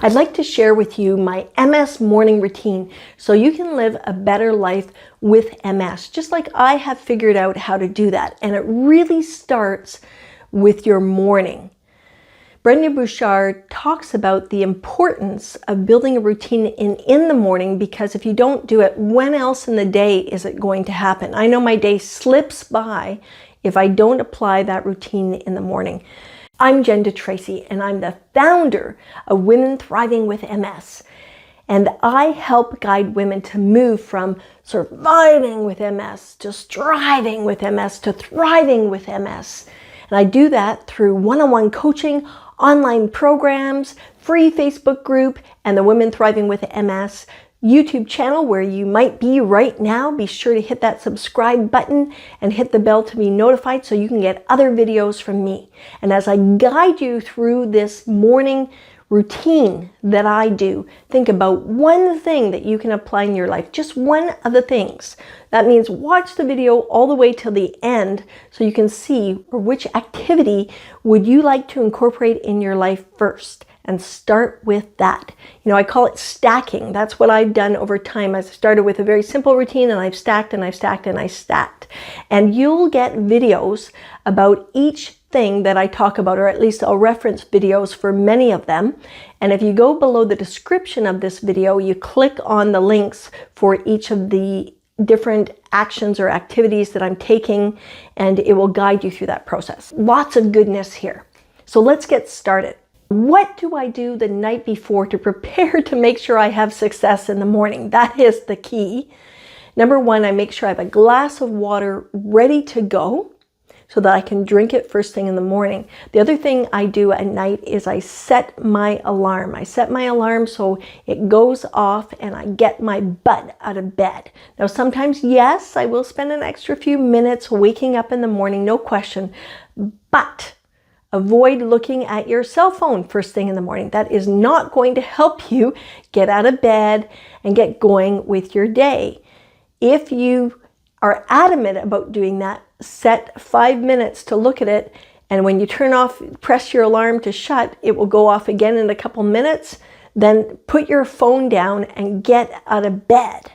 I'd like to share with you my MS morning routine so you can live a better life with MS, just like I have figured out how to do that. And it really starts with your morning. Brendon Burchard talks about the importance of building a routine in the morning, because if you don't do it, when else in the day is it going to happen? I know my day slips by if I don't apply that routine in the morning. I'm Jen DeTracy, and I'm the founder of Women Thriving with MS. And I help guide women to move from surviving with MS to striving with MS to thriving with MS. And I do that through one-on-one coaching, online programs, free Facebook group, and the Women Thriving with MS YouTube channel where you might be right now. Be sure to hit that subscribe button and hit the bell to be notified so you can get other videos from me. And as I guide you through this morning routine that I do, think about one thing that you can apply in your life, just one of the things. That means watch the video all the way till the end so you can see which activity would you like to incorporate in your life first. And start with that. You know, I call it stacking. That's what I've done over time. I started with a very simple routine, and I've stacked and I've stacked and I stacked. And you'll get videos about each thing that I talk about, or at least I'll reference videos for many of them. And if you go below the description of this video, you click on the links for each of the different actions or activities that I'm taking, and it will guide you through that process. Lots of goodness here. So let's get started. What do I do the night before to prepare to make sure I have success in the morning? That is the key. Number one, I make sure I have a glass of water ready to go so that I can drink it first thing in the morning. The other thing I do at night is I set my alarm. I set my alarm so it goes off and I get my butt out of bed. Now sometimes, yes, I will spend an extra few minutes waking up in the morning, no question, but avoid looking at your cell phone first thing in the morning. That is not going to help you get out of bed and get going with your day. If you are adamant about doing that, set 5 minutes to look at it, and when you turn off, press your alarm to shut, it will go off again in a couple minutes. Then put your phone down and get out of bed.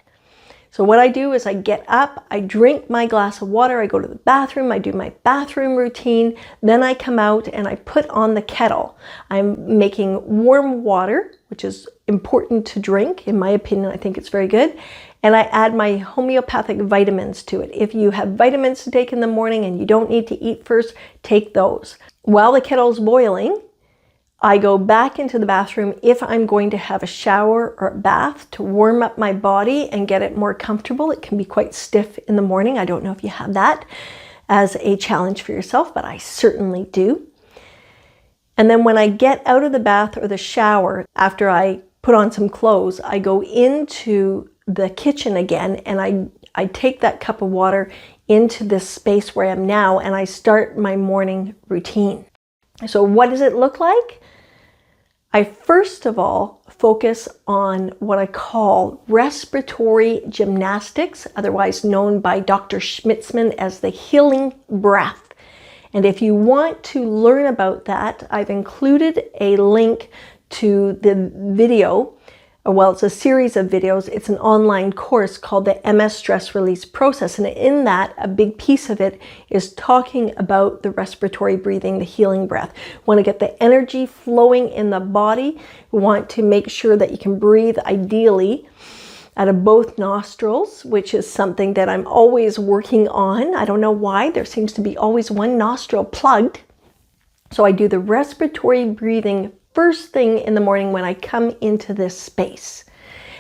So what I do is I get up, I drink my glass of water, I go to the bathroom, I do my bathroom routine, then I come out and I put on the kettle. I'm making warm water, which is important to drink. In my opinion, I think it's very good. And I add my homeopathic vitamins to it. If you have vitamins to take in the morning and you don't need to eat first, take those. While the kettle's boiling, I go back into the bathroom if I'm going to have a shower or a bath to warm up my body and get it more comfortable. It can be quite stiff in the morning. I don't know if you have that as a challenge for yourself, but I certainly do. And then when I get out of the bath or the shower, after I put on some clothes, I go into the kitchen again and I take that cup of water into this space where I am now and I start my morning routine. So what does it look like? I first of all focus on what I call respiratory gymnastics, otherwise known by Dr. Schmitzman as the healing breath. And if you want to learn about that, I've included a link to the video. Well, it's a series of videos. It's an online course called the MS Stress Release Process. And in that, a big piece of it is talking about the respiratory breathing, the healing breath. We want to get the energy flowing in the body. We want to make sure that you can breathe ideally out of both nostrils, which is something that I'm always working on. I don't know why. There seems to be always one nostril plugged. So I do the respiratory breathing first thing in the morning when I come into this space.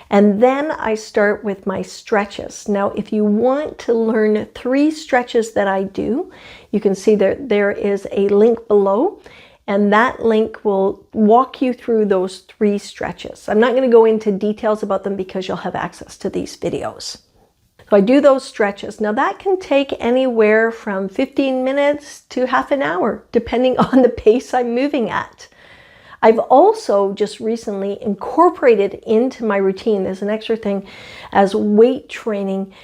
And then I start with my stretches. Now, if you want to learn 3 stretches that I do, you can see that there is a link below, and that link will walk you through those 3 stretches. I'm not going to go into details about them because you'll have access to these videos. So I do those stretches. Now that can take anywhere from 15 minutes to half an hour, depending on the pace I'm moving at. I've also just recently incorporated into my routine, there's an extra thing, as weight training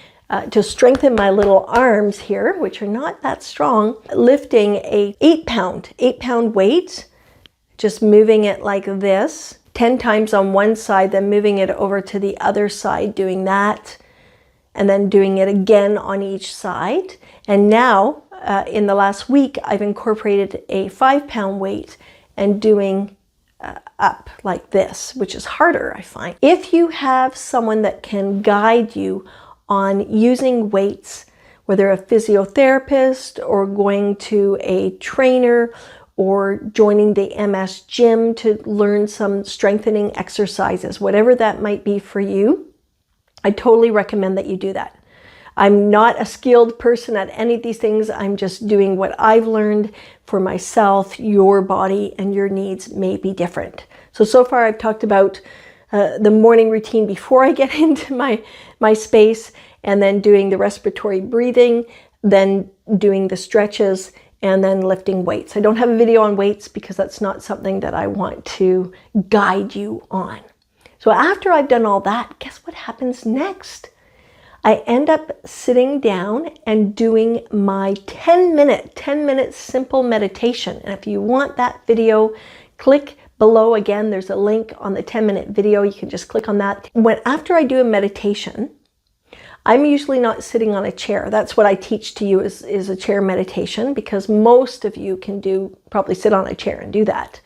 to strengthen my little arms here, which are not that strong, lifting a 8 pound weight, just moving it like this, 10 times on one side, then moving it over to the other side, doing that, and then doing it again on each side. And now, in the last week, I've incorporated a 5-pound weight and doing up like this, which is harder, I find. If you have someone that can guide you on using weights, whether a physiotherapist or going to a trainer or joining the MS gym to learn some strengthening exercises, whatever that might be for you, I totally recommend that you do that. I'm not a skilled person at any of these things. I'm just doing what I've learned for myself. Your body and your needs may be different. So far I've talked about the morning routine before I get into my space, and then doing the respiratory breathing, then doing the stretches, and then lifting weights. I don't have a video on weights because that's not something that I want to guide you on. So after I've done all that, guess what happens next? I end up sitting down and doing my 10-minute simple meditation. And if you want that video, click below. Again, there's a link on the 10-minute video. You can just click on that. After I do a meditation, I'm usually not sitting on a chair. That's what I teach to you is a chair meditation, because most of you can probably sit on a chair and do that.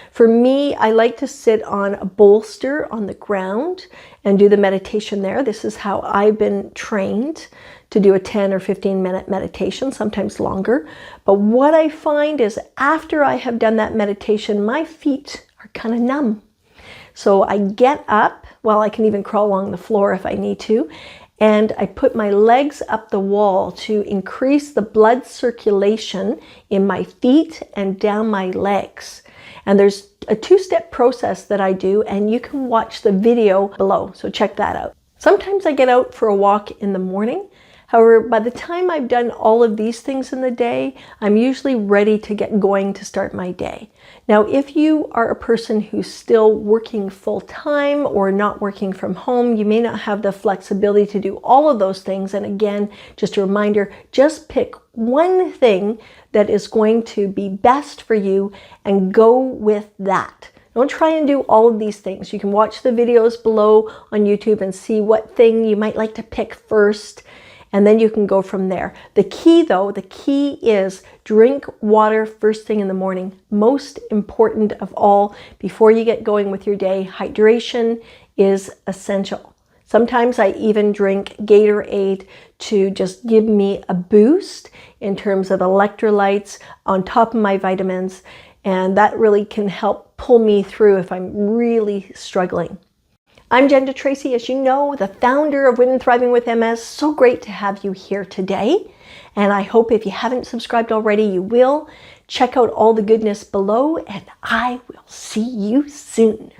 For me, I like to sit on a bolster on the ground and do the meditation there. This is how I've been trained to do a 10 or 15-minute meditation, sometimes longer. But what I find is after I have done that meditation, my feet are kind of numb. So I get up, well, I can even crawl along the floor if I need to, and I put my legs up the wall to increase the blood circulation in my feet and down my legs. And there's a 2-step process that I do, and you can watch the video below, so check that out. Sometimes I get out for a walk in the morning. However, by the time I've done all of these things in the day, I'm usually ready to get going to start my day. Now, if you are a person who's still working full-time or not working from home, you may not have the flexibility to do all of those things. And again, just a reminder, just pick one thing that is going to be best for you and go with that. Don't try and do all of these things. You can watch the videos below on YouTube and see what thing you might like to pick first, and then you can go from there. The key is drink water first thing in the morning. Most important of all, before you get going with your day, hydration is essential. Sometimes I even drink Gatorade to just give me a boost in terms of electrolytes on top of my vitamins, and that really can help pull me through if I'm really struggling. I'm Jen Tracy, as you know, the founder of Women Thriving with MS. So great to have you here today. And I hope if you haven't subscribed already, you will. Check out all the goodness below, and I will see you soon.